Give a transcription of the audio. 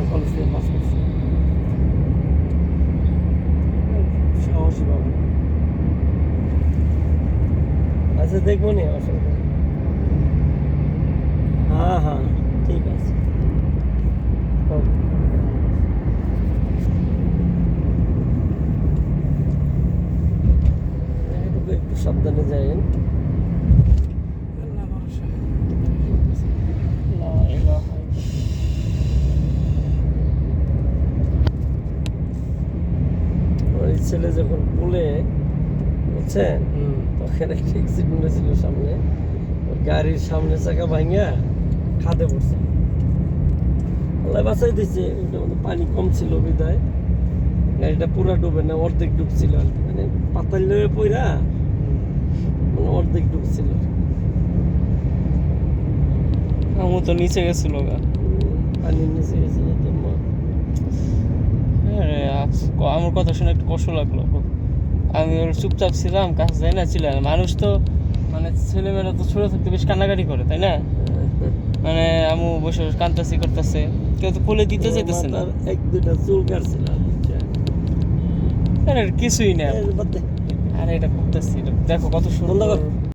College থেকে pass করছে। সাহসী বাবা। আচ্ছা দেখবো নি অসুবিধা নেই। হ্যাঁ হ্যাঁ ঠিক আছে। ওকে। একটু সাবধানে যাইন। ওই ছেলে যখন পুলে বুঝছেন তখন একটা অ্যাক্সিডেন্ট হয়েছিল সামনে, ওই গাড়ির সামনে চাকা ভাঙা খাদে পড়ছে। আল্লাহ বাঁচাই দিচ্ছে, ওইটার মধ্যে পানি কম ছিল বিদায় গাড়িটা পুরা ডুবে না, অর্ধেক ডুবছিল আর কি। মানে পাতাল লয়ে পইরা মানে অর্ধেক ডুবছিল। আমু তো নিচে গেছিল গা, পানির নিচে গেছে তো আমার কথা শুনে একটু কষ্ট লাগলো। আমি ওর চুপচাপ ছিলাম, কাছে যাই না ছিলাম। মানুষ তো মানে ছেলেমেয়েরা তো ছোট থাকতে বেশ কান্নাকাটি করে, তাই না? মানে আমু বসে বসে কান্দাসি করতেছে, কেউ তো কোলে দিতে যেতেছে না। এক দুইটা চুল কাটছিল। আরে কিছুই না, আরে এটা করতেছি, দেখো কত সুন্দর।